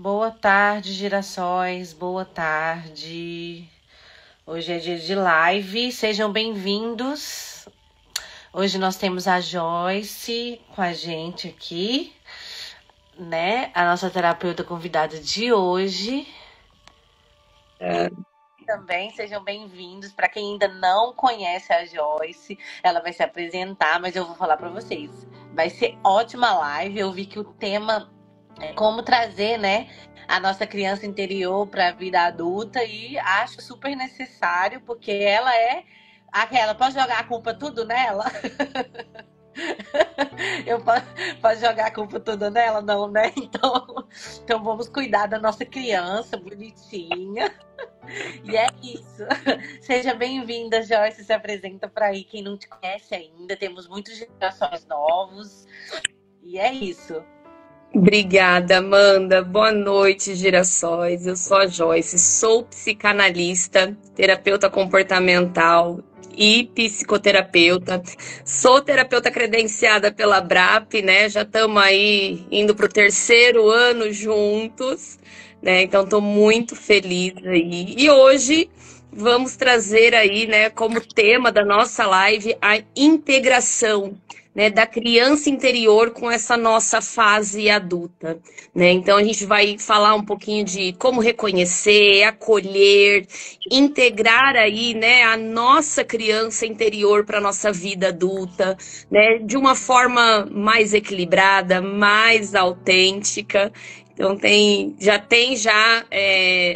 Boa tarde, girassóis. Boa tarde. Hoje é dia de live. Sejam bem-vindos. Hoje nós temos a Joyce com a gente aqui, né? A nossa terapeuta convidada de hoje. Também sejam bem-vindos. Para quem ainda não conhece a Joyce, ela vai se apresentar, mas eu vou falar para vocês. Vai ser ótima live. Eu vi que o tema é como trazer, né, a nossa criança interior para a vida adulta e acho super necessário, porque ela é aquela, pode jogar a culpa tudo nela? Eu posso jogar a culpa toda nela? Não, né? Então vamos cuidar da nossa criança bonitinha. E é isso. Seja bem-vinda, Joyce. Se apresenta para aí quem não te conhece ainda. Temos muitas gerações novos. E é isso. Obrigada, Amanda. Boa noite, girassóis. Eu sou a Joyce, sou psicanalista, terapeuta comportamental e psicoterapeuta. Sou terapeuta credenciada pela BRAP, né? Já estamos aí indo para o 3º ano juntos, né? Então estou muito feliz aí. E hoje vamos trazer aí, né, como tema da nossa live, a integração, né, da criança interior com essa nossa fase adulta, né? Então a gente vai falar um pouquinho de como reconhecer, acolher, integrar aí, né, a nossa criança interior para a nossa vida adulta, né, de uma forma mais equilibrada, mais autêntica. Então já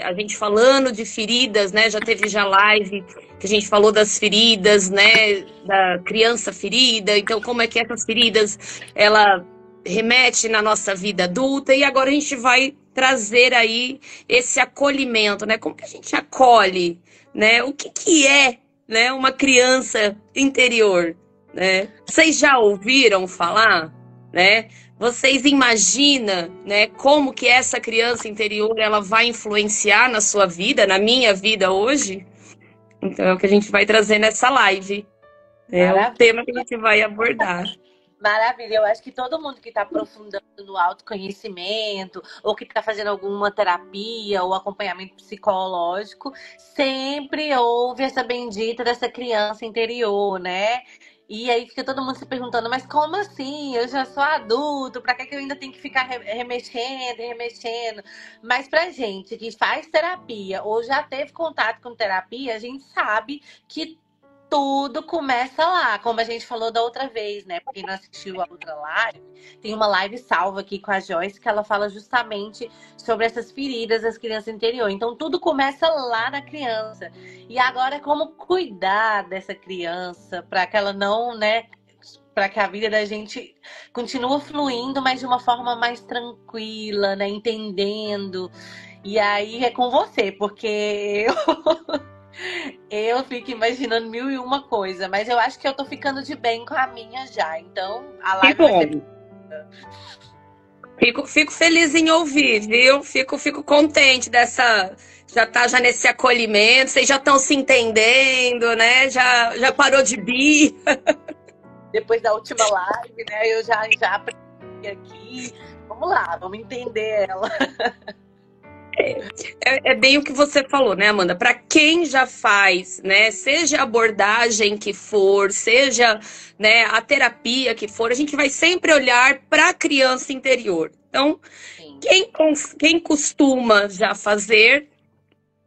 a gente falando de feridas, né? Já teve já live que a gente falou das feridas, né? Da criança ferida. Então como é que essas feridas ela remete na nossa vida adulta? E agora a gente vai trazer aí esse acolhimento, né? Como que a gente acolhe, né? O que é, né? Uma criança interior, né? Vocês já ouviram falar, né? Vocês imaginam, né, como que essa criança interior ela vai influenciar na sua vida, na minha vida hoje? Então é o que a gente vai trazer nessa live. É o tema que a gente vai abordar. Maravilha, eu acho que todo mundo que está aprofundando no autoconhecimento ou que está fazendo alguma terapia ou acompanhamento psicológico sempre ouve essa bendita dessa criança interior, né? E aí fica todo mundo se perguntando, mas como assim? Eu já sou adulto, pra que eu ainda tenho que ficar remexendo, remexendo? Mas pra gente que faz terapia ou já teve contato com terapia, a gente sabe que tudo começa lá, como a gente falou da outra vez, né? Pra quem não assistiu a outra live, tem uma live salva aqui com a Joyce que ela fala justamente sobre essas feridas das crianças interior. Então tudo começa lá na criança. E agora como cuidar dessa criança para que ela não, né, para que a vida da gente continue fluindo, mas de uma forma mais tranquila, né, entendendo. E aí é com você, porque eu fico imaginando mil e uma coisa, mas eu acho que eu tô ficando de bem com a minha já. Então, a Que live vai ser. bom. Fico feliz em ouvir, viu? Fico contente dessa. Já nesse acolhimento, vocês já estão se entendendo, né? Já parou de bi. Depois da última live, né? Eu já aprendi aqui. Vamos lá, vamos entender ela. É bem o que você falou, né, Amanda? Para quem já faz, né, seja a abordagem que for, seja, né, a terapia que for, a gente vai sempre olhar para a criança interior. Então, quem costuma já fazer,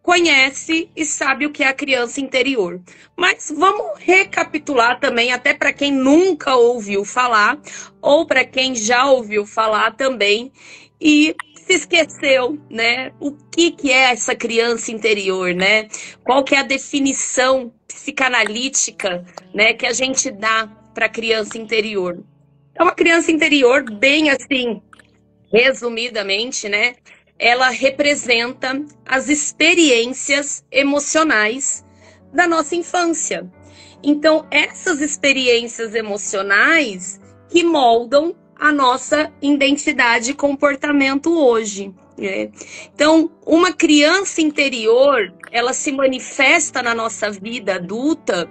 conhece e sabe o que é a criança interior. Mas vamos recapitular também, até para quem nunca ouviu falar, ou para quem já ouviu falar também, e se esqueceu, né? O que é essa criança interior, né? Qual que é a definição psicanalítica, né, que a gente dá para a criança interior? É uma criança interior, bem assim, resumidamente, né? Ela representa as experiências emocionais da nossa infância. Então, essas experiências emocionais que moldam a nossa identidade e comportamento hoje. Né? Então, uma criança interior, ela se manifesta na nossa vida adulta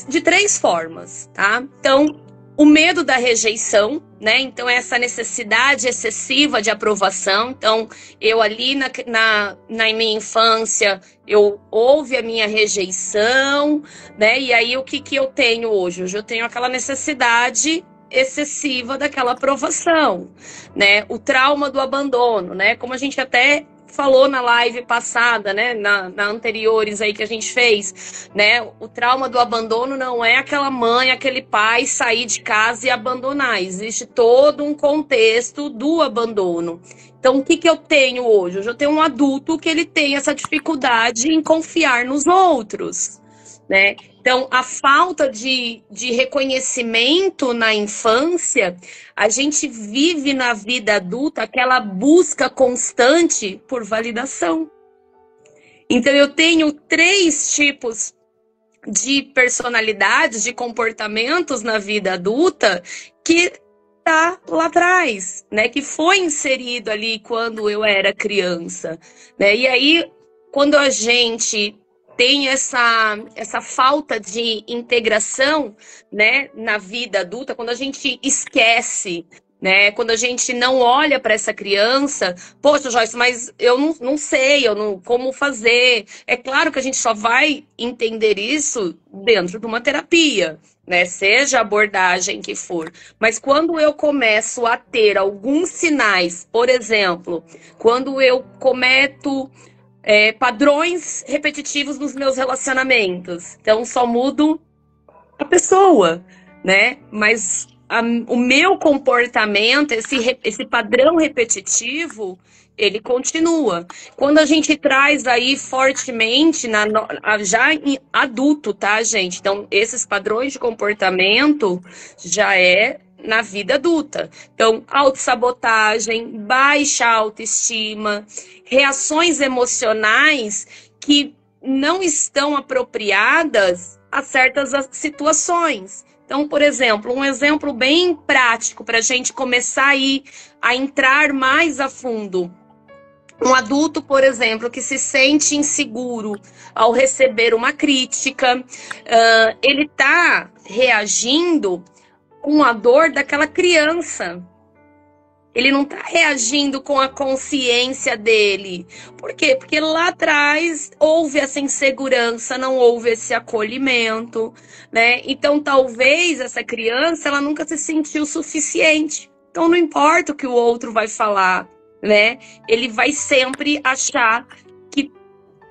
de três formas, tá? Então, O medo da rejeição, né? Então, essa necessidade excessiva de aprovação. Então, eu ali na minha infância, houve a minha rejeição, né? E aí, o que eu tenho hoje? Hoje eu tenho aquela necessidade excessiva daquela aprovação, né? O trauma do abandono, né? Como a gente até falou na live passada, né, na anteriores aí que a gente fez, né, o trauma do abandono não é aquela mãe, aquele pai sair de casa e abandonar, existe todo um contexto do abandono. Então, o que eu tenho hoje? Hoje eu tenho um adulto que ele tem essa dificuldade em confiar nos outros, né? Então, a falta de reconhecimento na infância, a gente vive na vida adulta aquela busca constante por validação. Então, eu tenho 3 tipos de personalidades, de comportamentos na vida adulta que tá lá atrás, né? Que foi inserido ali quando eu era criança, né? E aí, quando a gente tem essa falta de integração, né, na vida adulta, quando a gente esquece, né, quando a gente não olha para essa criança, poxa, Joyce, mas eu não sei, como fazer. É claro que a gente só vai entender isso dentro de uma terapia, né, seja a abordagem que for. Mas quando eu começo a ter alguns sinais, por exemplo, quando eu cometo padrões repetitivos nos meus relacionamentos. Então, só mudo a pessoa, né? Mas o meu comportamento, esse padrão repetitivo, ele continua. Quando a gente traz aí fortemente, já em adulto, tá, gente? Então, esses padrões de comportamento já é na vida adulta. Então, autossabotagem, baixa autoestima, reações emocionais que não estão apropriadas a certas situações. Então, por exemplo, um exemplo bem prático para a gente começar a entrar mais a fundo. Um adulto, por exemplo, que se sente inseguro ao receber uma crítica, ele está reagindo com a dor daquela criança. Ele não está reagindo com a consciência dele. Por quê? Porque lá atrás houve essa insegurança, não houve esse acolhimento, né? Então, talvez essa criança ela nunca se sentiu suficiente. Então, não importa o que o outro vai falar, né? Ele vai sempre achar que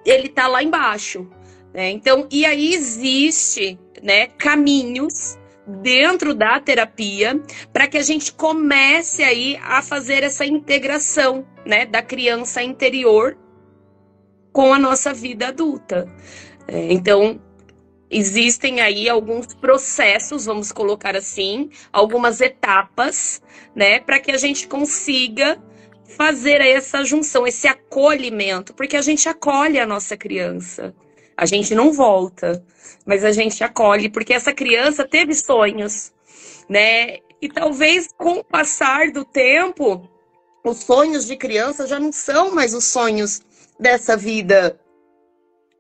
ele está lá embaixo, né? Então, e aí existe, né, caminhos dentro da terapia para que a gente comece aí a fazer essa integração, né, da criança interior com a nossa vida adulta. Então, existem aí alguns processos, vamos colocar assim, algumas etapas, né, para que a gente consiga fazer essa junção, esse acolhimento, porque a gente acolhe a nossa criança. A gente não volta, mas a gente acolhe, porque essa criança teve sonhos, né? E talvez com o passar do tempo, os sonhos de criança já não são mais os sonhos dessa vida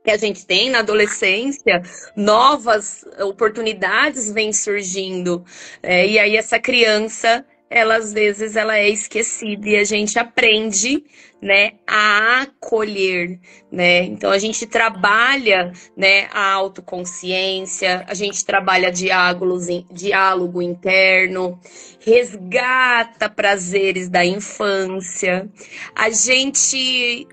que a gente tem na adolescência, novas oportunidades vêm surgindo. E aí essa criança, às vezes ela é esquecida e a gente aprende, né, a acolher, né? Então a gente trabalha, né, a autoconsciência, a gente trabalha diálogo interno, resgata prazeres da infância, a gente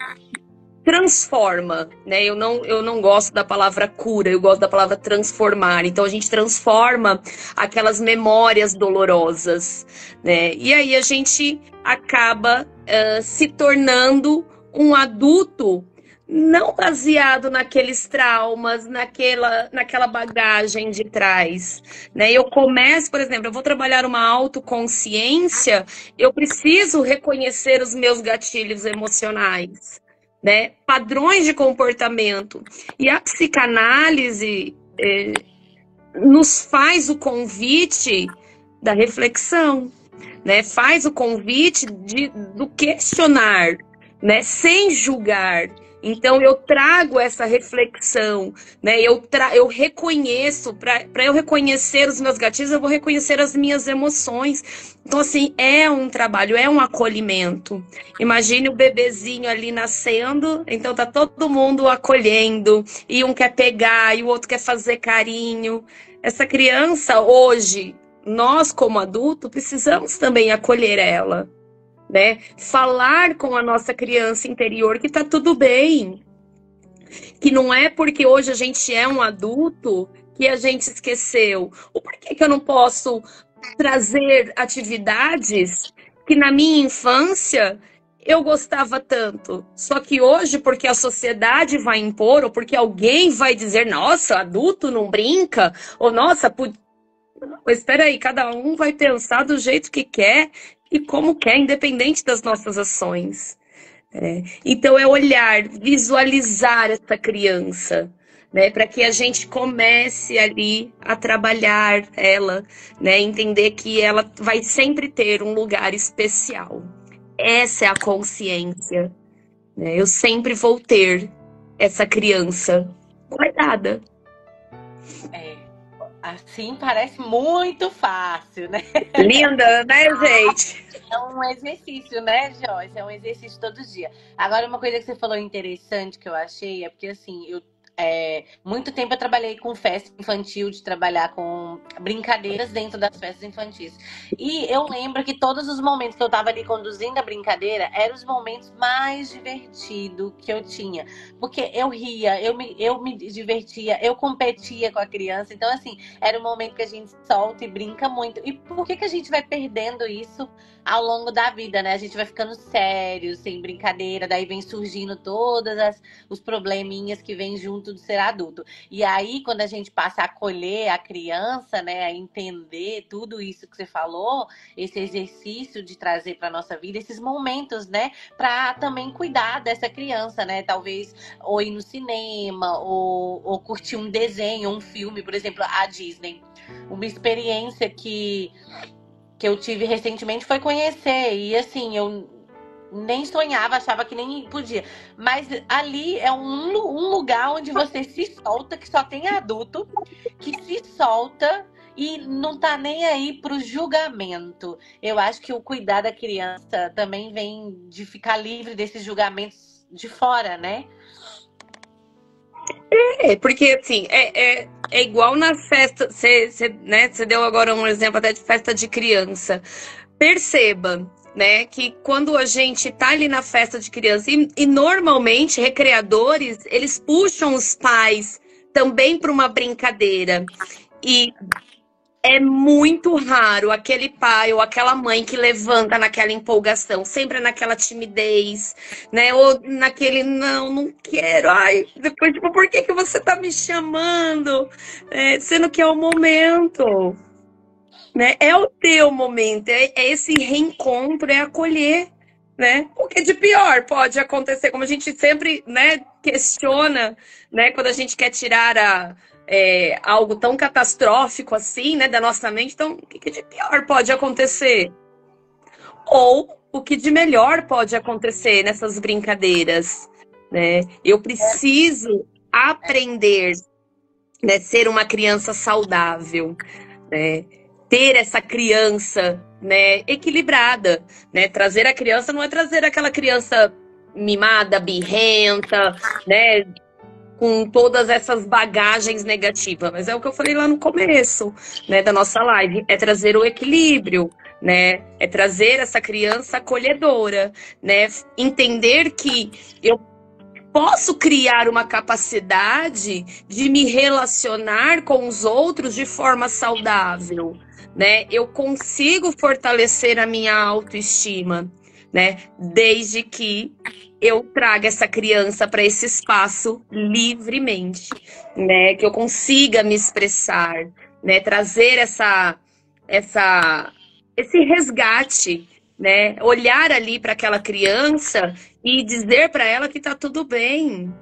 transforma, né? Eu não gosto da palavra cura, eu gosto da palavra transformar. Então a gente transforma aquelas memórias dolorosas, né? E aí a gente acaba se tornando um adulto não baseado naqueles traumas, naquela bagagem de trás, né? Eu começo, por exemplo, eu vou trabalhar uma autoconsciência, eu preciso reconhecer os meus gatilhos emocionais, né? Padrões de comportamento. E a psicanálise nos faz o convite da reflexão, né? Faz o convite do questionar, né? Sem julgar. Então eu trago essa reflexão, né? Eu reconheço, para eu reconhecer os meus gatilhos, eu vou reconhecer as minhas emoções. Então, assim, é um trabalho, é um acolhimento. Imagine o bebezinho ali nascendo, então tá todo mundo acolhendo, e um quer pegar, e o outro quer fazer carinho. Essa criança, hoje, nós como adulto, precisamos também acolher ela. Né? Falar com a nossa criança interior que tá tudo bem, que não é porque hoje a gente é um adulto que a gente esqueceu. O porquê que eu não posso trazer atividades que na minha infância eu gostava tanto. Só que hoje, porque a sociedade vai impor, ou porque alguém vai dizer, nossa, adulto não brinca, ou nossa, mas espera aí, cada um vai pensar do jeito que quer e como quer, independente das nossas ações. Então é olhar, visualizar essa criança, né, para que a gente comece ali a trabalhar ela, né, entender que ela vai sempre ter um lugar especial. Essa é a consciência, né? Eu sempre vou ter essa criança guardada. Assim parece muito fácil, né? Linda, né, gente? É um exercício, né, Joyce? É um exercício todo dia. Agora, uma coisa que você falou interessante que eu achei é porque, assim, muito tempo eu trabalhei com festa infantil, de trabalhar com brincadeiras dentro das festas infantis. E eu lembro que todos os momentos que eu tava ali conduzindo a brincadeira eram os momentos mais divertidos que eu tinha. Porque eu ria, eu me divertia, eu competia com a criança. Então, assim, era um momento que a gente solta e brinca muito. E por que a gente vai perdendo isso ao longo da vida, né? A gente vai ficando sério, sem brincadeira, daí vem surgindo os probleminhas que vêm junto do ser adulto. E aí, quando a gente passa a acolher a criança, né, a entender tudo isso que você falou, esse exercício de trazer para nossa vida esses momentos, né, para também cuidar dessa criança, né, talvez ou ir no cinema ou curtir um desenho, um filme, por exemplo, a Disney. Uma experiência que eu tive recentemente foi conhecer. E assim, eu nem sonhava, achava que nem podia. Mas ali é um lugar onde você se solta, que só tem adulto, que se solta e não tá nem aí pro julgamento. Eu acho que o cuidar da criança também vem de ficar livre desses julgamentos de fora, né? Porque assim, é igual na festa, né, você deu agora um exemplo até de festa de criança. Perceba, né, que quando a gente tá ali na festa de criança, e normalmente recreadores, eles puxam os pais também para uma brincadeira. E é muito raro aquele pai ou aquela mãe que levanta naquela empolgação, sempre naquela timidez, né? Ou naquele, não quero, ai, depois, tipo, por que que você tá me chamando? Sendo que é o momento, né? É o teu momento, é esse reencontro, é acolher, né? O que de pior pode acontecer, como a gente sempre, né, questiona, né, quando a gente quer tirar algo tão catastrófico assim, né, da nossa mente. Então, o que de pior pode acontecer? Ou o que de melhor pode acontecer nessas brincadeiras, né? Eu preciso aprender, né, ser uma criança saudável, né? Ter essa criança, né, equilibrada, né? Trazer a criança não é trazer aquela criança mimada, birrenta, né, com todas essas bagagens negativas, mas é o que eu falei lá no começo, né, da nossa live, é trazer o equilíbrio, né, é trazer essa criança acolhedora, né, entender que eu posso criar uma capacidade de me relacionar com os outros de forma saudável, né, eu consigo fortalecer a minha autoestima, né, desde que eu traga essa criança para esse espaço livremente, né? Que eu consiga me expressar, né? Trazer esse resgate, né? Olhar ali para aquela criança e dizer para ela que tá tudo bem,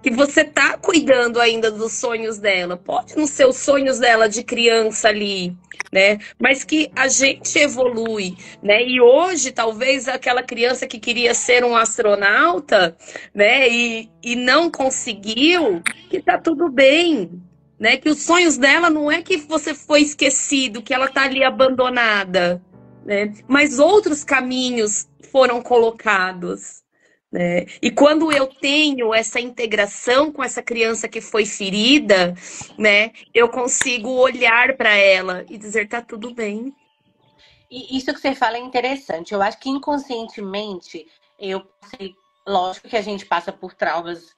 que você tá cuidando ainda dos sonhos dela. Pode não ser os sonhos dela de criança ali, né? Mas que a gente evolui, né? E hoje, talvez aquela criança que queria ser um astronauta, né? E não conseguiu, que tá tudo bem, né? Que os sonhos dela não é que você foi esquecido, que ela tá ali abandonada, né? Mas outros caminhos foram colocados, né? E quando eu tenho essa integração com essa criança que foi ferida, né, eu consigo olhar para ela e dizer tá tudo bem. E isso que você fala é interessante. Eu acho que inconscientemente eu passei. Lógico que a gente passa por traumas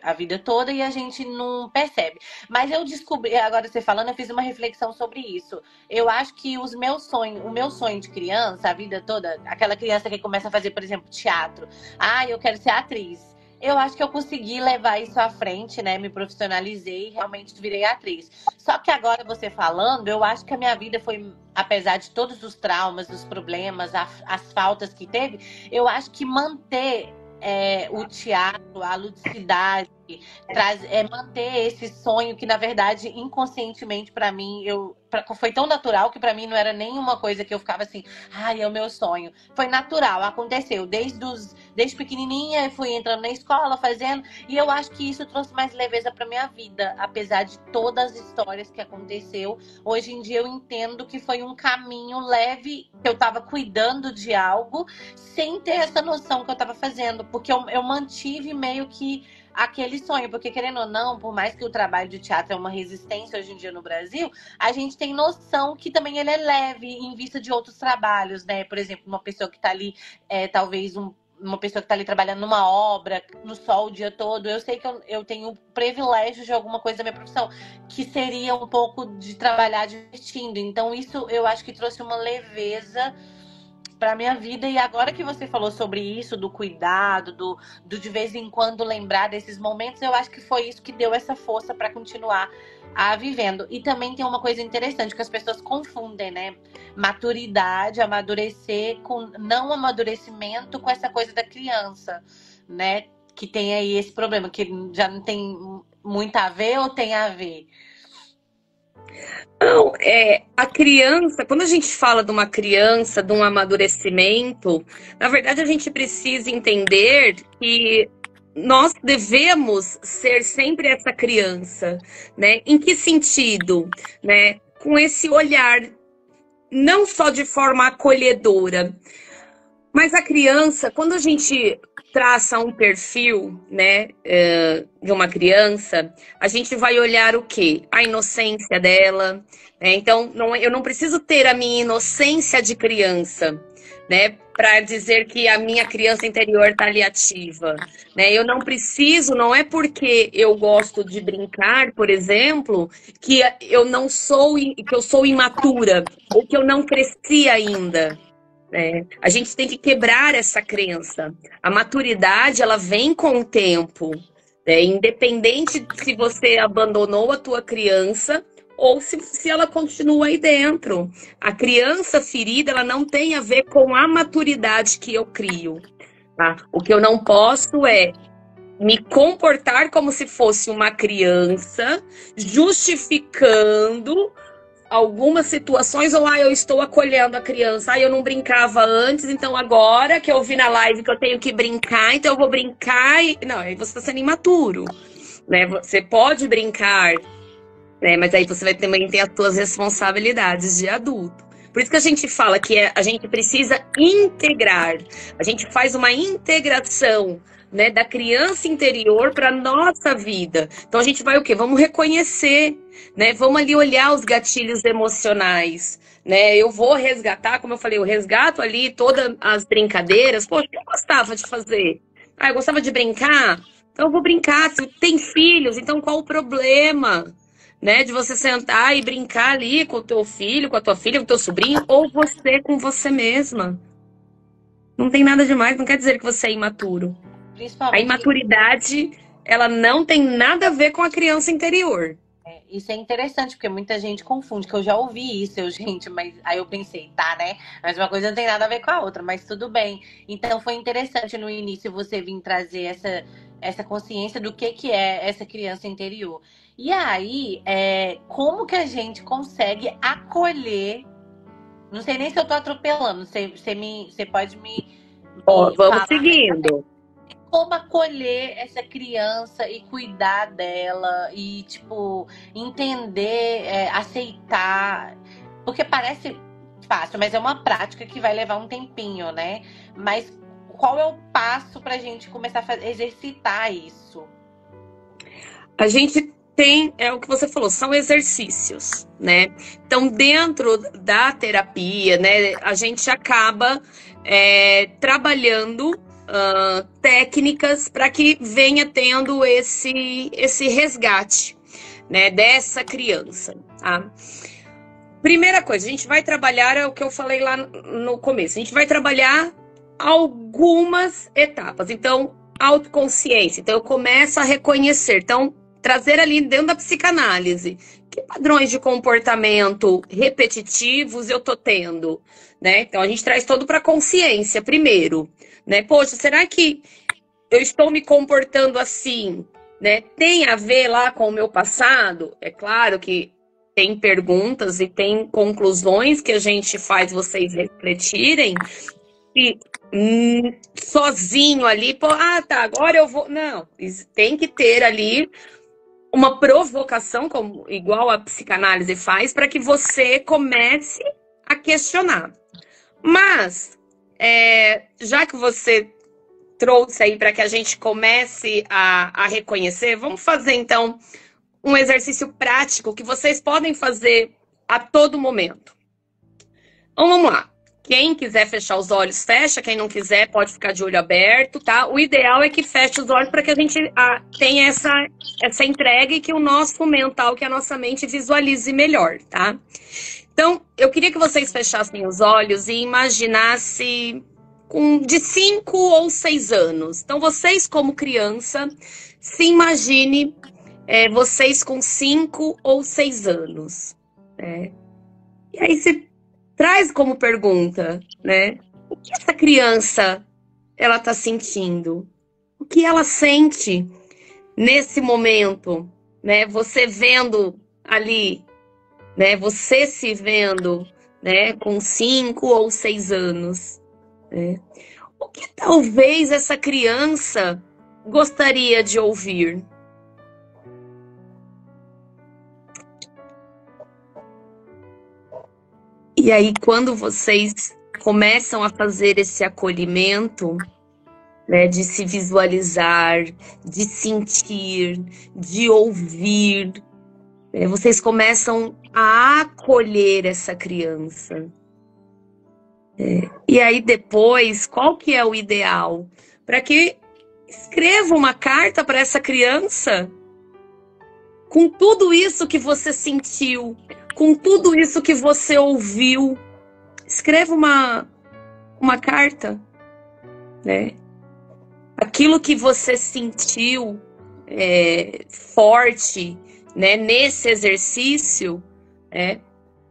a vida toda e a gente não percebe. Mas eu descobri, agora você falando, eu fiz uma reflexão sobre isso. Eu acho que os meus sonhos, o meu sonho de criança, a vida toda, aquela criança que começa a fazer, por exemplo, teatro. Ah, eu quero ser atriz. Eu acho que eu consegui levar isso à frente, né? Me profissionalizei e realmente virei atriz. Só que agora você falando, eu acho que a minha vida foi, apesar de todos os traumas, os problemas, as faltas que teve, eu acho que manter o teatro, a ludicidade, manter esse sonho que, na verdade, inconscientemente para mim, foi tão natural que para mim não era nenhuma coisa que eu ficava assim, ai, é o meu sonho. Foi natural, aconteceu. Desde pequenininha, eu fui entrando na escola, fazendo, e eu acho que isso trouxe mais leveza para minha vida, apesar de todas as histórias que aconteceu. Hoje em dia eu entendo que foi um caminho leve, que eu estava cuidando de algo, sem ter essa noção que eu estava fazendo, porque eu mantive meio que aquele sonho, porque querendo ou não, por mais que o trabalho de teatro é uma resistência hoje em dia no Brasil, a gente tem noção que também ele é leve em vista de outros trabalhos, né? Por exemplo, uma pessoa que está ali, talvez uma pessoa que está ali trabalhando numa obra, no sol o dia todo, eu sei que eu tenho privilégio de alguma coisa da minha profissão, que seria um pouco de trabalhar divertindo. Então, isso eu acho que trouxe uma leveza para minha vida. E agora que você falou sobre isso, do cuidado, do de vez em quando lembrar desses momentos, eu acho que foi isso que deu essa força para continuar vivendo. E também tem uma coisa interessante que as pessoas confundem, né? Maturidade, amadurecer com não amadurecimento com essa coisa da criança, né? Que tem aí esse problema, que já não tem muito a ver ou tem a ver? Não, a criança, quando a gente fala de uma criança, de um amadurecimento, na verdade a gente precisa entender que nós devemos ser sempre essa criança, né? Em que sentido, né? Com esse olhar, não só de forma acolhedora, mas a criança, quando a gente traça um perfil, né, de uma criança, a gente vai olhar o quê? A inocência dela, né? Então, eu não preciso ter a minha inocência de criança, né, para dizer que a minha criança interior está ali ativa, né? Eu não preciso, não é porque eu gosto de brincar, por exemplo, que eu não sou, que eu sou imatura ou que eu não cresci ainda. A gente tem que quebrar essa crença. A maturidade, ela vem com o tempo. Independente se você abandonou a tua criança ou se ela continua aí dentro. A criança ferida, ela não tem a ver com a maturidade que eu crio. Tá? O que eu não posso é me comportar como se fosse uma criança, justificando algumas situações, ou eu estou acolhendo a criança, eu não brincava antes, então agora que eu vi na live que eu tenho que brincar, então eu vou brincar Não, aí você está sendo imaturo, né? Você pode brincar, né? Mas aí você vai também ter as suas responsabilidades de adulto. Por isso que a gente fala que a gente precisa integrar, a gente faz uma integração, né, da criança interior para nossa vida. Então a gente vai o quê? Vamos reconhecer, né? Vamos ali olhar os gatilhos emocionais, né? Eu vou resgatar, como eu falei, eu resgato ali todas as brincadeiras. Poxa, o que eu gostava de fazer? Eu gostava de brincar? Então eu vou brincar. Se tem filhos, então qual o problema? Né, de você sentar e brincar ali com o teu filho, com a tua filha, com o teu sobrinho, ou você com você mesma. Não tem nada demais, não quer dizer que você é imaturo. A Principalmente. imaturidade, ela não tem nada a ver com a criança interior. Isso é interessante, porque muita gente confunde, que eu já ouvi isso, gente, mas aí eu pensei, tá, né? Mas uma coisa não tem nada a ver com a outra, mas tudo bem. Então foi interessante no início você vir trazer essa consciência do que é essa criança interior. E aí, como que a gente consegue acolher? Não sei nem se eu tô atropelando, você pode Ó, me vamos falar seguindo. como acolher essa criança e cuidar dela e, tipo, entender, aceitar. Porque parece fácil, mas é uma prática que vai levar um tempinho, né? Mas qual é o passo pra gente começar a exercitar isso? A gente tem, é o que você falou, são exercícios, né? Então, dentro da terapia, né, a gente acaba trabalhando técnicas para que venha tendo esse resgate, né, dessa criança, tá? Primeira coisa, a gente vai trabalhar, é o que eu falei lá no começo, a gente vai trabalhar algumas etapas. Então, autoconsciência. Então, eu começo a reconhecer. Então, trazer ali dentro da psicanálise. Que padrões de comportamento repetitivos eu tô tendo, né? Então, a gente traz todo para consciência primeiro, né? Poxa, será que eu estou me comportando assim, né? Tem a ver lá com o meu passado? É claro que tem perguntas e tem conclusões que a gente faz vocês refletirem e sozinho ali, pô, tá, agora eu vou. Não, tem que ter ali uma provocação, como igual a psicanálise faz, para que você comece a questionar. Mas, já que você trouxe aí para que a gente comece a reconhecer, vamos fazer então um exercício prático que vocês podem fazer a todo momento. Então vamos lá. Quem quiser fechar os olhos, fecha. Quem não quiser, pode ficar de olho aberto, tá? O ideal é que feche os olhos para que a gente tenha essa entrega e que o nosso mental, que a nossa mente visualize melhor, tá? Então, eu queria que vocês fechassem os olhos e imaginassem de 5 ou 6 anos. Então, vocês como criança, se imagine vocês com 5 ou 6 anos. Né? E aí você traz como pergunta, né? O que essa criança ela tá sentindo? O que ela sente nesse momento, né? Você vendo ali, né? Você se vendo, né? Com 5 ou 6 anos, né? O que talvez essa criança gostaria de ouvir? E aí, quando vocês começam a fazer esse acolhimento, né, de se visualizar, de sentir, de ouvir, vocês começam a acolher essa criança. E aí depois, qual que é o ideal? Para que escreva uma carta para essa criança com tudo isso que você sentiu, com tudo isso que você ouviu. Escreva uma carta, né? Aquilo que você sentiu forte, né, nesse exercício,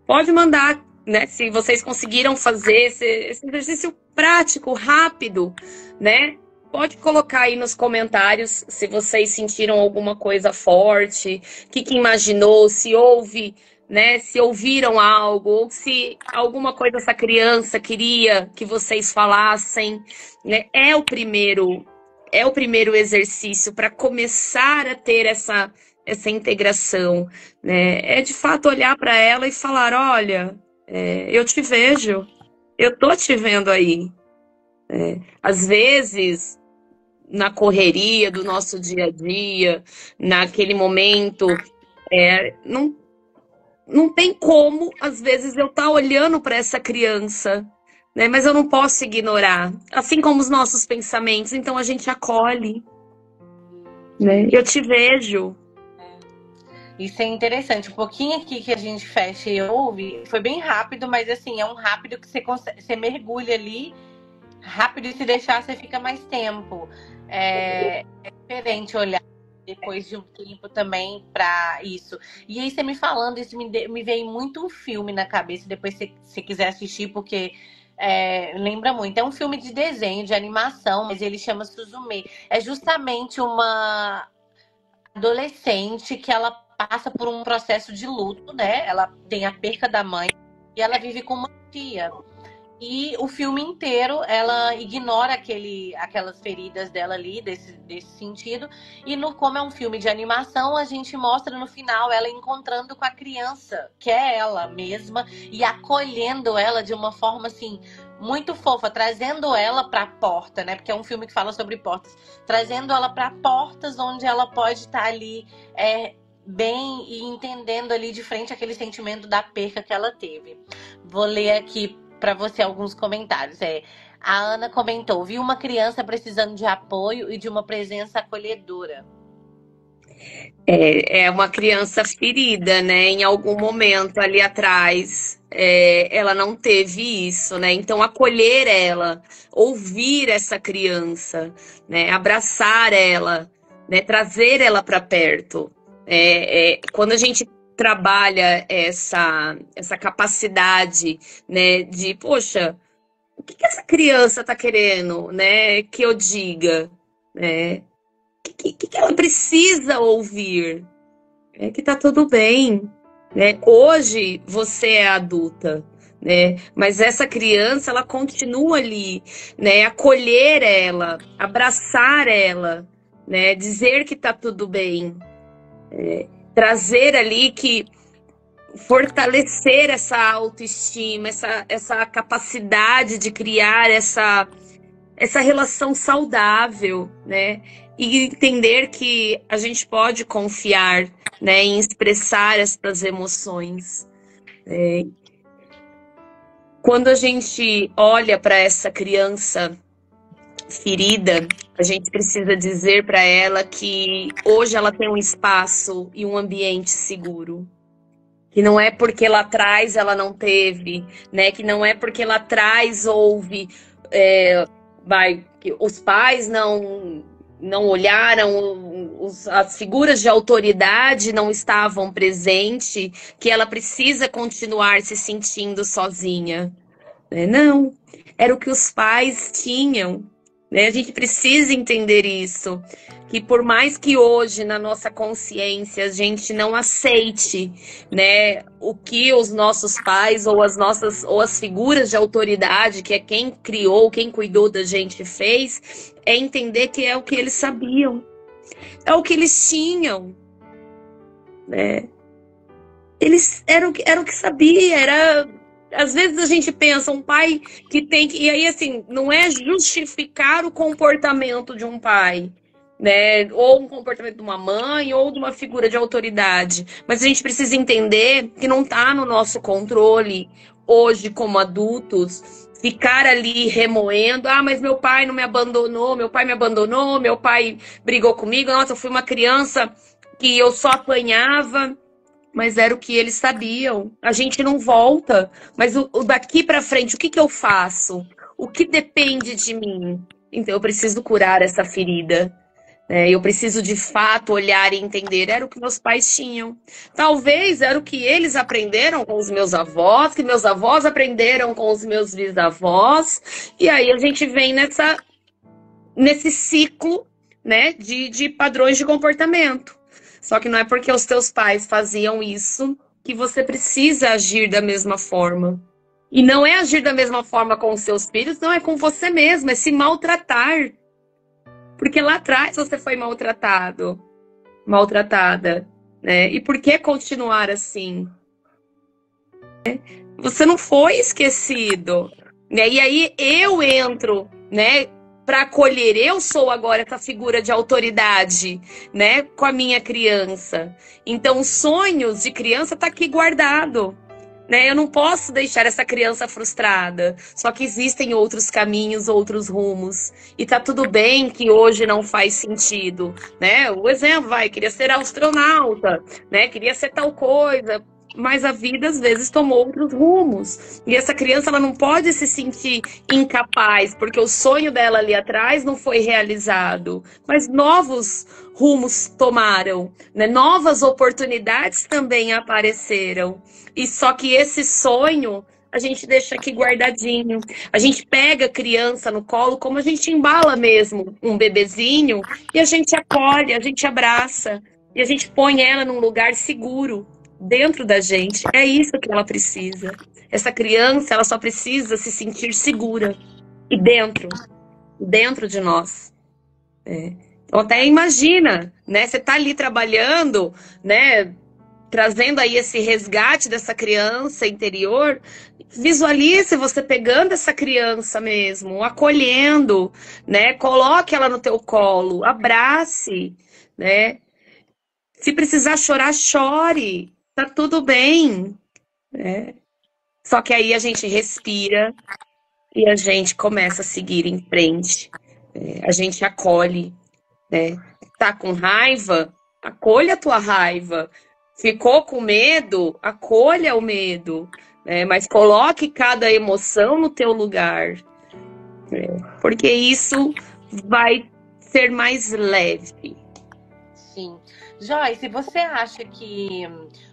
pode mandar, né? Se vocês conseguiram fazer esse exercício prático, rápido, né? Pode colocar aí nos comentários se vocês sentiram alguma coisa forte, o que imaginou, se houve, né? Se ouviram algo, ou se alguma coisa essa criança queria que vocês falassem, né? É o primeiro exercício para começar a ter essa integração, né? É de fato olhar para ela e falar, olha, eu te vejo, eu tô te vendo aí. Às vezes, na correria do nosso dia a dia, naquele momento, não tem como, às vezes, eu estar olhando para essa criança, né? Mas eu não posso ignorar, assim como os nossos pensamentos, então a gente acolhe, né? Eu te vejo. Isso é interessante. Um pouquinho aqui que a gente fecha e ouve, foi bem rápido, mas assim, é um rápido que você mergulha ali rápido e se deixar, você fica mais tempo. É diferente olhar depois de um tempo também para isso. E aí você me falando isso, me veio muito um filme na cabeça, depois se você quiser assistir, porque lembra muito. É um filme de desenho, de animação, mas ele chama Suzume. É justamente uma adolescente que ela passa por um processo de luto, né? Ela tem a perca da mãe e ela vive com uma tia. E o filme inteiro ela ignora aquelas feridas dela ali, desse sentido. E como é um filme de animação, a gente mostra no final ela encontrando com a criança, que é ela mesma, e acolhendo ela de uma forma assim, muito fofa, trazendo ela para a porta, né? Porque é um filme que fala sobre portas, trazendo ela para portas onde ela pode estar ali bem e entendendo ali de frente aquele sentimento da perca que ela teve. Vou ler aqui para você alguns comentários. A Ana comentou: vi uma criança precisando de apoio e de uma presença acolhedora. É uma criança ferida, né? Em algum momento ali atrás, ela não teve isso, né? Então, acolher ela, ouvir essa criança, né? Abraçar ela, né? Trazer ela para perto. Quando a gente trabalha essa capacidade, né? De, poxa, o que essa criança tá querendo, né? Que eu diga, né? Que ela precisa ouvir? Que tá tudo bem, né? Hoje você é adulta, né? Mas essa criança, ela continua ali, né? Acolher ela, abraçar ela, né? Dizer que tá tudo bem, trazer ali que fortalecer essa autoestima, essa capacidade de criar essa relação saudável, né? E entender que a gente pode confiar, né, em expressar essas emoções. Quando a gente olha para essa criança ferida, a gente precisa dizer para ela que hoje ela tem um espaço e um ambiente seguro. Que não é porque lá atrás ela não teve, né? Que não é porque lá atrás houve... que os pais não olharam, as figuras de autoridade não estavam presentes, que ela precisa continuar se sentindo sozinha. Não, era o que os pais tinham. A gente precisa entender isso, que por mais que hoje na nossa consciência a gente não aceite, né, o que os nossos pais ou as figuras de autoridade, que é quem criou, quem cuidou da gente, fez, é entender que é o que eles sabiam, é o que eles tinham, né? Eles eram o que sabia, era... Às vezes a gente pensa, um pai que tem que... E aí, assim, não é justificar o comportamento de um pai, né? Ou um comportamento de uma mãe, ou de uma figura de autoridade. Mas a gente precisa entender que não está no nosso controle, hoje, como adultos, ficar ali remoendo. Ah, mas meu pai não me abandonou, meu pai me abandonou, meu pai brigou comigo. Nossa, eu fui uma criança que eu só apanhava. Mas era o que eles sabiam. A gente não volta. Mas o daqui para frente, o que eu faço? O que depende de mim? Então eu preciso curar essa ferida. Eu preciso de fato olhar e entender. Era o que meus pais tinham. Talvez era o que eles aprenderam com os meus avós, que meus avós aprenderam com os meus bisavós. E aí a gente vem nesse ciclo, né, de padrões de comportamento. Só que não é porque os teus pais faziam isso que você precisa agir da mesma forma. E não é agir da mesma forma com os seus filhos, não, é com você mesmo, é se maltratar. Porque lá atrás você foi maltratado, maltratada, né? E por que continuar assim? Você não foi esquecido, né? E aí eu entro, né, para acolher. Eu sou agora essa figura de autoridade, né, com a minha criança. Então, os sonhos de criança tá aqui guardado, né? Eu não posso deixar essa criança frustrada. Só que existem outros caminhos, outros rumos. E tá tudo bem que hoje não faz sentido, né? O exemplo, queria ser astronauta, né? Queria ser tal coisa. mas a vida às vezes tomou outros rumos. E essa criança, ela não pode se sentir incapaz, porque o sonho dela ali atrás não foi realizado, mas novos rumos tomaram, né? Novas oportunidades também apareceram. E só que esse sonho a gente deixa aqui guardadinho. A gente pega a criança no colo, como a gente embala mesmo um bebezinho, e a gente acolhe, a gente abraça, e a gente põe ela num lugar seguro dentro da gente. É isso que ela precisa. Essa criança, ela só precisa se sentir segura e dentro de nós. Então até imagina, né? Você tá ali trabalhando, né? Trazendo aí esse resgate dessa criança interior, visualize você pegando essa criança mesmo, acolhendo, né? Coloque ela no teu colo, abrace, né? Se precisar chorar, chore, tá tudo bem, né? Só que aí a gente respira e a gente começa a seguir em frente, a gente acolhe, né? Tá com raiva? Acolha a tua raiva. Ficou com medo? Acolha o medo, né? Mas coloque cada emoção no teu lugar, né? Porque isso vai ser mais leve. Sim. Joyce, você acha que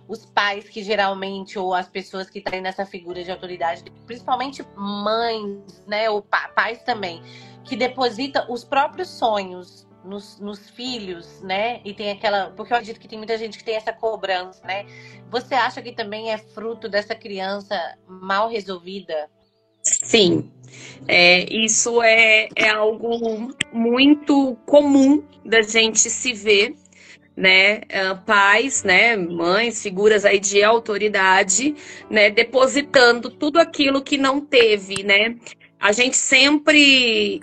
os pais que geralmente, ou as pessoas que têm nessa figura de autoridade, principalmente mães, né, ou pais também, que depositam os próprios sonhos nos filhos, né? E tem aquela. Porque eu acredito que tem muita gente que tem essa cobrança, né? Você acha que também é fruto dessa criança mal resolvida? Sim, isso é algo muito comum da gente se ver, né, pais, né, mães, figuras aí de autoridade, né, depositando tudo aquilo que não teve, né. A gente sempre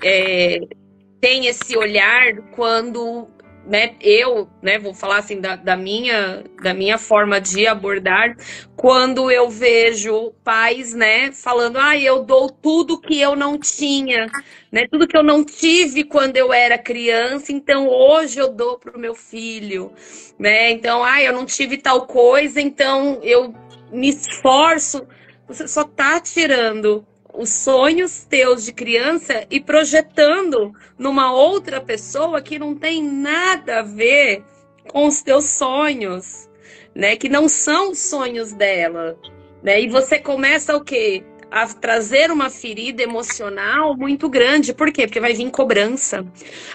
tem esse olhar quando, né, eu, né, vou falar assim da minha forma de abordar, quando eu vejo pais, né, falando, eu dou tudo que eu não tinha, né, tudo que eu não tive quando eu era criança, então hoje eu dou para o meu filho, né, então, eu não tive tal coisa, então eu me esforço. Você só tá tirando os sonhos teus de criança e projetando numa outra pessoa que não tem nada a ver com os teus sonhos, né? Que não são os sonhos dela, né? E você começa o quê? A trazer uma ferida emocional muito grande. Por quê? Porque vai vir cobrança.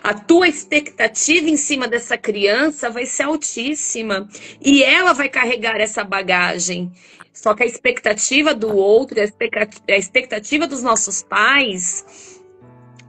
A tua expectativa em cima dessa criança vai ser altíssima. E ela vai carregar essa bagagem. Só que a expectativa do outro, a expectativa dos nossos pais,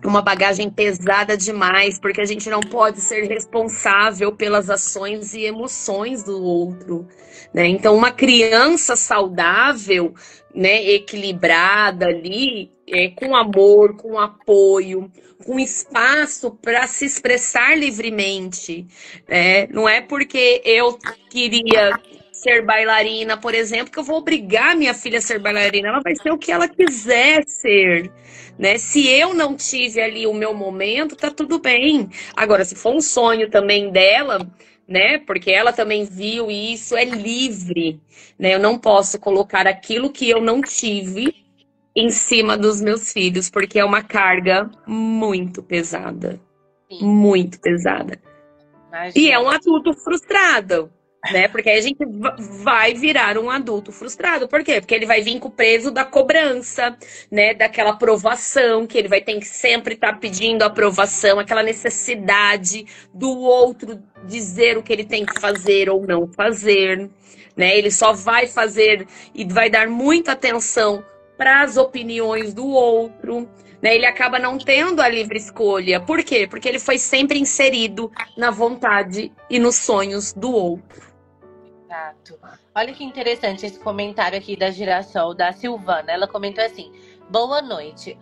uma bagagem pesada demais, porque a gente não pode ser responsável pelas ações e emoções do outro, né? Então, uma criança saudável, né, equilibrada ali, com amor, com apoio, com espaço para se expressar livremente, né? Não é porque eu queria ser bailarina, por exemplo, que eu vou obrigar minha filha a ser bailarina. Ela vai ser o que ela quiser ser, né? Se eu não tive ali o meu momento, tá tudo bem. Agora, se for um sonho também dela, né? Porque ela também viu e isso é livre, né? Eu não posso colocar aquilo que eu não tive em cima dos meus filhos, porque é uma carga muito pesada, Sim, muito pesada. E é um imagino. adulto frustrado, né? Porque aí a gente vai virar um adulto frustrado. Por quê? Porque ele vai vir com o peso da cobrança, né? Daquela aprovação, que ele vai ter que sempre estar pedindo aprovação, aquela necessidade do outro dizer o que ele tem que fazer ou não fazer, né? Ele só vai fazer e vai dar muita atenção para as opiniões do outro, né? Ele acaba não tendo a livre escolha. Por quê? Porque ele foi sempre inserido na vontade e nos sonhos do outro. Exato. Olha que interessante esse comentário aqui da girassol da Silvana. Ela comentou assim: boa noite.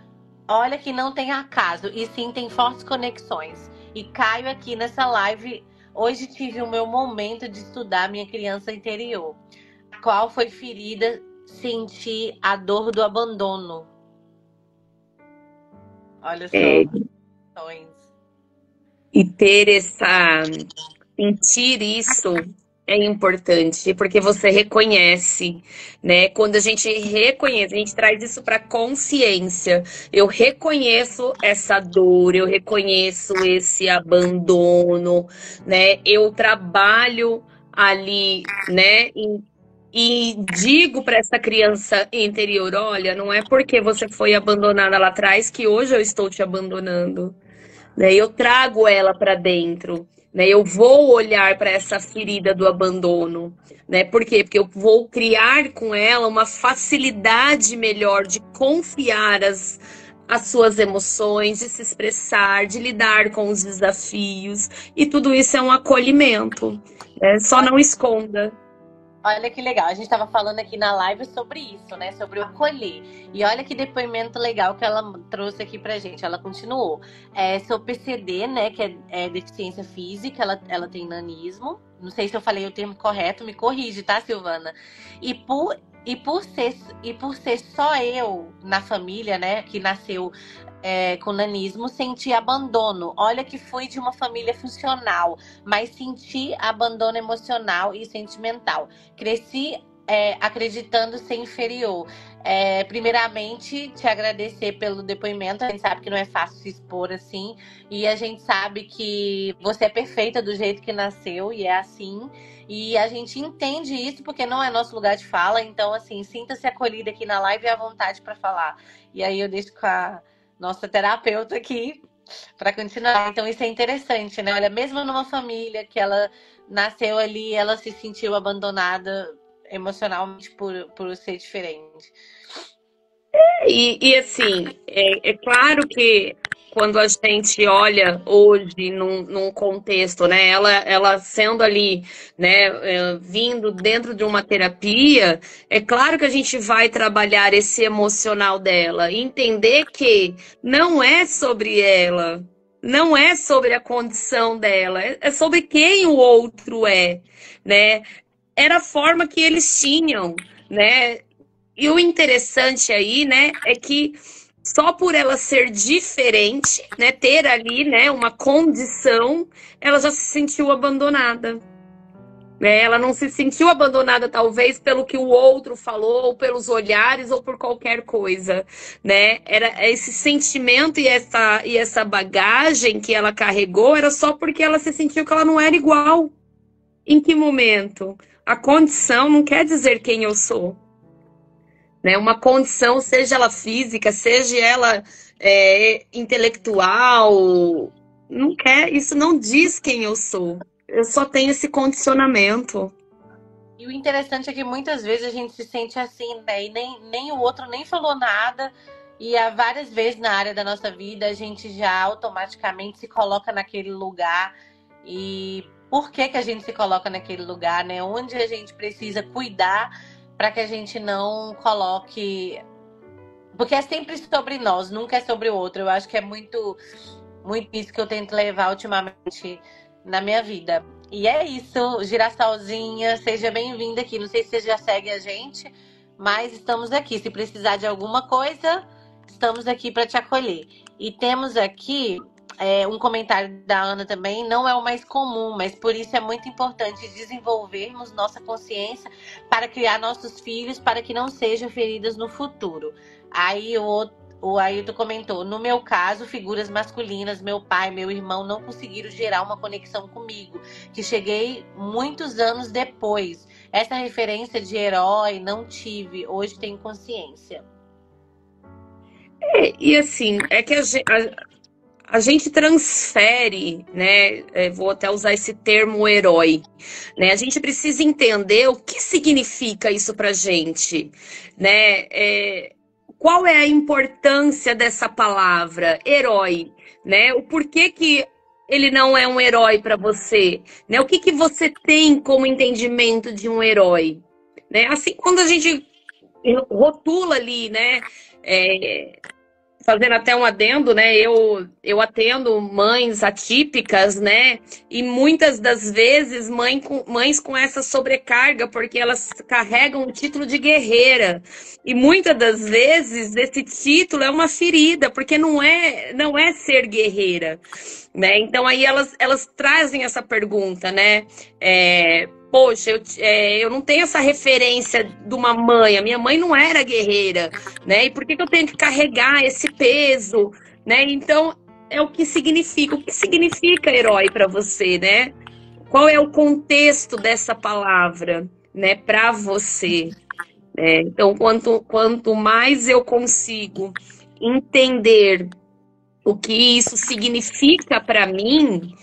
Olha que não tem acaso, e sim tem fortes conexões. E caio aqui nessa live. Hoje tive o meu momento de estudar minha criança interior, a qual foi ferida, senti a dor do abandono. Olha só, É, sonhos. e ter essa, sentir isso, é importante, porque você reconhece, né? Quando a gente reconhece, a gente traz isso para consciência. Eu reconheço essa dor, eu reconheço esse abandono, né? Eu trabalho ali, né? E digo para essa criança interior, olha, não é porque você foi abandonada lá atrás que hoje eu estou te abandonando, né? Eu trago ela para dentro, né? Eu vou olhar para essa ferida do abandono, né? Por quê? Porque eu vou criar com ela uma facilidade melhor de confiar as suas emoções, de se expressar, de lidar com os desafios, e tudo isso é um acolhimento, né? Só não esconda. Olha que legal, a gente estava falando aqui na live sobre isso, né? Sobre o acolher. E olha que depoimento legal que ela trouxe aqui pra gente. Ela continuou. Seu PCD, né? Que é deficiência física, ela tem nanismo. Não sei se eu falei o termo correto, me corrige, tá, Silvana? E por ser só eu na família, né? Que nasceu com nanismo, senti abandono. Olha que fui de uma família funcional, mas senti abandono emocional e sentimental. Cresci acreditando ser inferior. Primeiramente, te agradecer pelo depoimento. A gente sabe que não é fácil se expor assim. E a gente sabe que você é perfeita do jeito que nasceu e é assim. E a gente entende isso porque não é nosso lugar de fala. Então, assim, sinta-se acolhida aqui na live e à vontade para falar. E aí eu deixo com a nossa terapeuta aqui para continuar. Então, isso é interessante, né? Olha, mesmo numa família que ela nasceu ali, ela se sentiu abandonada emocionalmente por ser diferente. E assim, é claro que quando a gente olha hoje num contexto, né, ela sendo ali, né, vindo dentro de uma terapia, é claro que a gente vai trabalhar esse emocional dela, entender que não é sobre ela, não é sobre a condição dela, é sobre quem o outro é, né? Era a forma que eles tinham, né? E o interessante aí, né, é que só por ela ser diferente, né, ter ali, né, uma condição, ela já se sentiu abandonada. Né? Ela não se sentiu abandonada, talvez, pelo que o outro falou, ou pelos olhares, ou por qualquer coisa, né? Era esse sentimento e essa bagagem que ela carregou, era só porque ela se sentiu que ela não era igual. Em que momento? A condição não quer dizer quem eu sou. Né? Uma condição, seja ela física, seja ela intelectual, não quer, isso não diz quem eu sou. Eu só tenho esse condicionamento. E o interessante é que muitas vezes a gente se sente assim, né? E nem o outro nem falou nada. E há várias vezes na área da nossa vida a gente já automaticamente se coloca naquele lugar. E por que que a gente se coloca naquele lugar, né? Onde a gente precisa cuidar para que a gente não coloque. Porque é sempre sobre nós, nunca é sobre o outro. Eu acho que é muito, muito isso que eu tento levar ultimamente na minha vida. E é isso, Girassolzinha, seja bem-vinda aqui. Não sei se você já segue a gente, mas estamos aqui. Se precisar de alguma coisa, estamos aqui para te acolher. E temos aqui um comentário da Ana também, não é o mais comum, mas por isso é muito importante desenvolvermos nossa consciência para criar nossos filhos para que não sejam feridas no futuro. Aí o Ailton comentou, no meu caso, figuras masculinas, meu pai, meu irmão, não conseguiram gerar uma conexão comigo, que cheguei muitos anos depois. Essa referência de herói não tive, hoje tenho consciência. E assim, é que a gente transfere, né? Vou até usar esse termo herói, né? A gente precisa entender o que significa isso pra gente, né? Qual é a importância dessa palavra, herói, né? O porquê que ele não é um herói para você, né? O que que você tem como entendimento de um herói, né? Assim, quando a gente rotula ali, né? Fazendo até um adendo, né? Eu atendo mães atípicas, né? E muitas das vezes mães com essa sobrecarga, porque elas carregam o título de guerreira. E muitas das vezes esse título é uma ferida, porque não é ser guerreira, né? Então aí elas trazem essa pergunta, né? poxa, eu não tenho essa referência de uma mãe, a minha mãe não era guerreira, né? E por que eu tenho que carregar esse peso, né? Então, é o que significa herói para você, né? Qual é o contexto dessa palavra, né, para você? Então, quanto mais eu consigo entender o que isso significa para mim,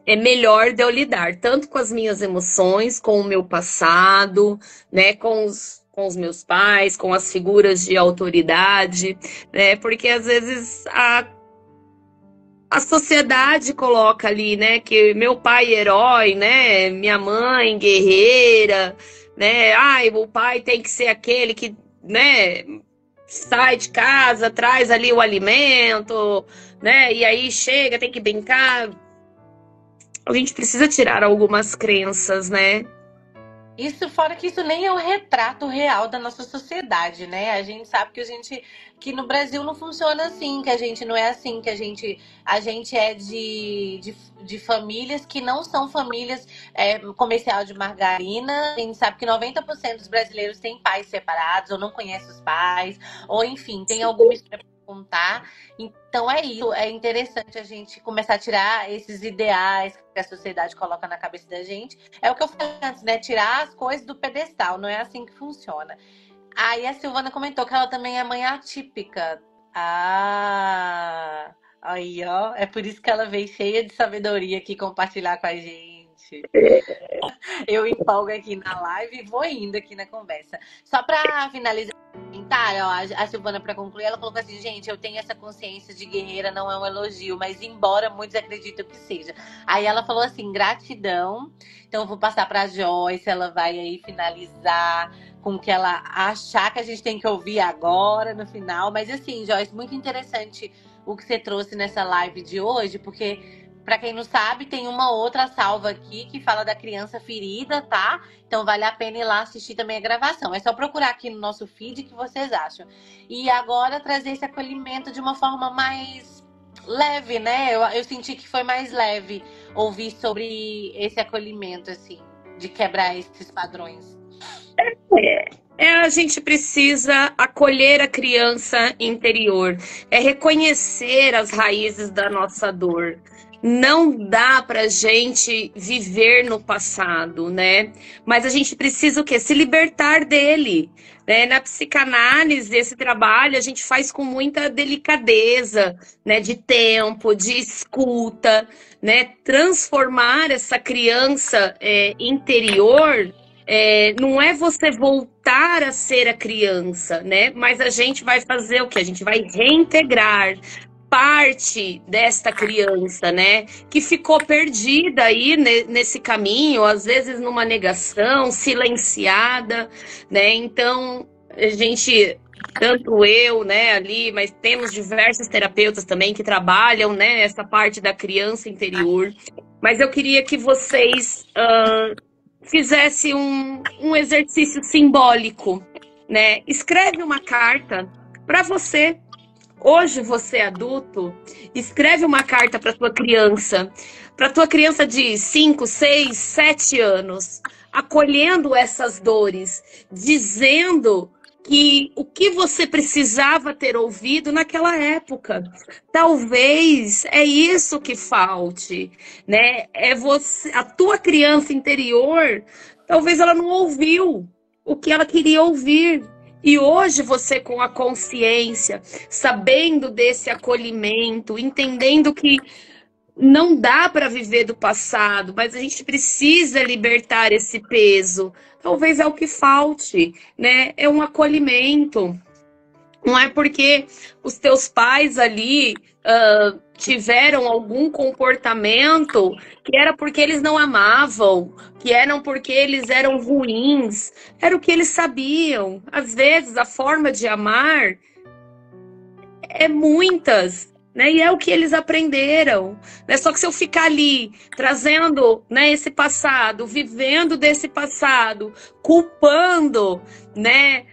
é melhor de eu lidar tanto com as minhas emoções, com o meu passado, né, com os meus pais, com as figuras de autoridade, né, porque às vezes a sociedade coloca ali, né, que meu pai é herói, né, minha mãe guerreira, né, ai, o pai tem que ser aquele que, né, sai de casa, traz ali o alimento, né, e aí chega, tem que brincar. A gente precisa tirar algumas crenças, né? Isso fora que isso nem é o retrato real da nossa sociedade, né? A gente sabe que no Brasil não funciona assim, que a gente não é assim, que a gente é de famílias que não são famílias comercial de margarina. A gente sabe que 90% dos brasileiros têm pais separados, ou não conhecem os pais, ou enfim, tem alguma história pra contar. Então é isso, é interessante a gente começar a tirar esses ideais que a sociedade coloca na cabeça da gente. É o que eu falei antes, né? Tirar as coisas do pedestal, não é assim que funciona. Aí a Silvana comentou que ela também é mãe atípica. Ah, aí ó, é por isso que ela veio cheia de sabedoria aqui compartilhar com a gente. Eu empolgo aqui na live e vou indo aqui na conversa. Só pra finalizar o comentário, ó, a Silvana, pra concluir, ela colocou assim: gente, eu tenho essa consciência de guerreira, não é um elogio, mas embora muitos acreditam que seja. Aí ela falou assim: gratidão. Então eu vou passar pra Joyce, ela vai aí finalizar com o que ela achar que a gente tem que ouvir agora no final. Mas assim, Joyce, muito interessante o que você trouxe nessa live de hoje, porque pra quem não sabe, tem uma outra salva aqui que fala da criança ferida, tá? Então vale a pena ir lá assistir também a gravação. É só procurar aqui no nosso feed que vocês acham. E agora trazer esse acolhimento de uma forma mais leve, né? Eu senti que foi mais leve ouvir sobre esse acolhimento, assim, de quebrar esses padrões. A gente precisa acolher a criança interior, é reconhecer as raízes da nossa dor. Não dá pra gente viver no passado, né? Mas a gente precisa o quê? Se libertar dele. Né? Na psicanálise, esse trabalho a gente faz com muita delicadeza, né? De tempo, de escuta, né? Transformar essa criança interior não é você voltar a ser a criança, né? Mas a gente vai fazer o quê? A gente vai reintegrar parte desta criança, né? Que ficou perdida aí nesse caminho, às vezes numa negação, silenciada, né? Então, a gente, tanto eu, né, ali, mas temos diversos terapeutas também que trabalham, né, essa parte da criança interior. Mas eu queria que vocês fizesse um exercício simbólico, né? Escreve uma carta para você. Hoje você é adulto, escreve uma carta para tua criança de 5, 6, 7 anos, acolhendo essas dores, dizendo que o que você precisava ter ouvido naquela época. Talvez é isso que falte, né? É você, a tua criança interior, talvez ela não ouviu o que ela queria ouvir. E hoje você, com a consciência, sabendo desse acolhimento, entendendo que não dá para viver do passado, mas a gente precisa libertar esse peso. Talvez é o que falte, né? É um acolhimento. Não é porque os teus pais ali tiveram algum comportamento que era porque eles não amavam, que eram porque eles eram ruins. Era o que eles sabiam. Às vezes, a forma de amar é muitas, né? E é o que eles aprenderam. Né? Só que se eu ficar ali trazendo, né, esse passado, vivendo desse passado, culpando, né,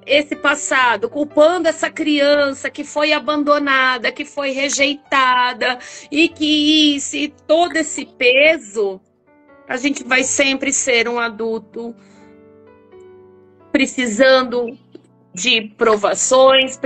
esse passado, culpando essa criança que foi abandonada, que foi rejeitada, e que isso, e todo esse peso, a gente vai sempre ser um adulto precisando de provações,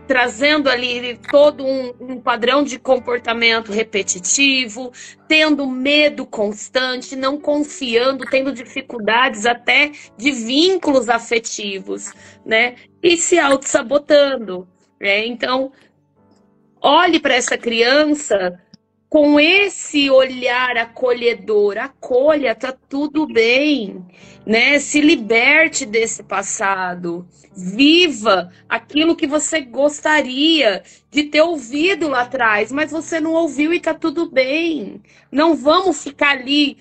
trazendo ali todo um padrão de comportamento repetitivo, tendo medo constante, não confiando, tendo dificuldades até de vínculos afetivos, né? E se auto-sabotando, né? Então, olhe para essa criança com esse olhar acolhedor, acolha, tá tudo bem, né? Se liberte desse passado, viva aquilo que você gostaria de ter ouvido lá atrás, mas você não ouviu e tá tudo bem. Não vamos ficar ali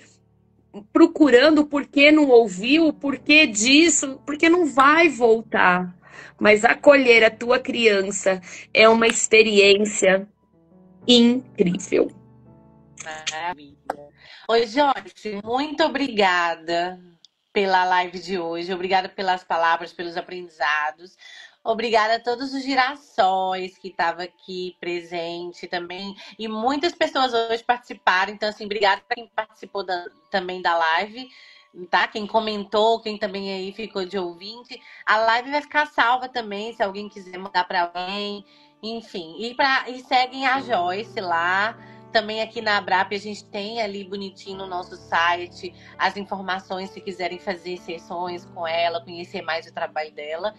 procurando o porquê não ouviu, o porquê disso, porque não vai voltar. Mas acolher a tua criança é uma experiência incrível. Maravilha. Oi, Joyce, muito obrigada pela live de hoje. Obrigada pelas palavras, pelos aprendizados. Obrigada a todos os girassóis que estavam aqui presente também. E muitas pessoas hoje participaram. Então, assim, obrigada para quem participou também da live, tá? Quem comentou, quem também aí ficou de ouvinte. A live vai ficar salva também, se alguém quiser mandar para alguém. Enfim, e seguem a Joyce lá. Também aqui na Abrap a gente tem ali bonitinho no nosso site as informações se quiserem fazer sessões com ela, conhecer mais o trabalho dela.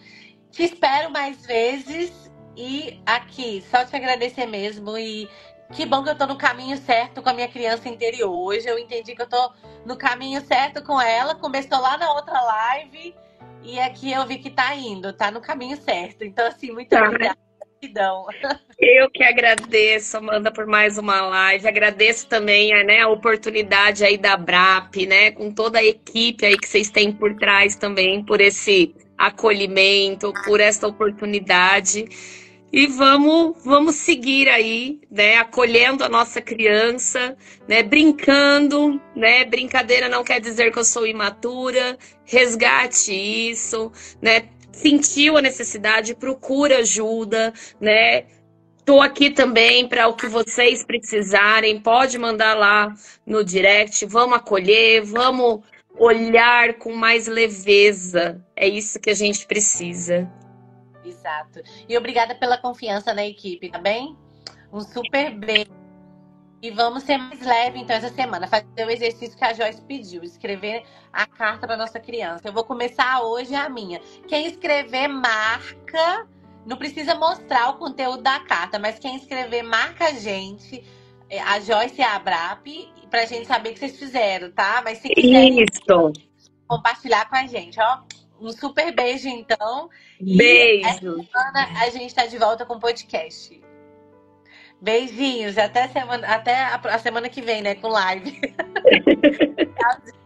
Te espero mais vezes e aqui, só te agradecer mesmo e que bom que eu tô no caminho certo com a minha criança interior. Hoje eu entendi que eu tô no caminho certo com ela, começou lá na outra live e aqui eu vi que tá indo, tá no caminho certo. Então assim, muito obrigada. Gratidão. Eu que agradeço, Amanda, por mais uma live. Agradeço também, né, a oportunidade aí da Abrap, né, com toda a equipe aí que vocês têm por trás também, por esse acolhimento, por essa oportunidade. E vamos seguir aí, né, acolhendo a nossa criança, né, brincando, né, brincadeira não quer dizer que eu sou imatura, resgate isso, né, sentiu a necessidade, procura ajuda, né, tô aqui também para o que vocês precisarem, pode mandar lá no direct, vamos acolher, vamos olhar com mais leveza, é isso que a gente precisa. Exato. E obrigada pela confiança na equipe, tá bem? Um super beijo. E vamos ser mais leve, então, essa semana. Fazer o exercício que a Joyce pediu. Escrever a carta para nossa criança. Eu vou começar hoje a minha. Quem escrever, marca. Não precisa mostrar o conteúdo da carta, mas quem escrever, marca a gente. A Joyce e a Abrap. Pra gente saber que vocês fizeram, tá? Mas se quiserem compartilhar com a gente, ó. Um super beijo, então. Beijo. E essa semana a gente tá de volta com o podcast. Beijinhos. Até a semana que vem, né? Com live. Tchauzinho.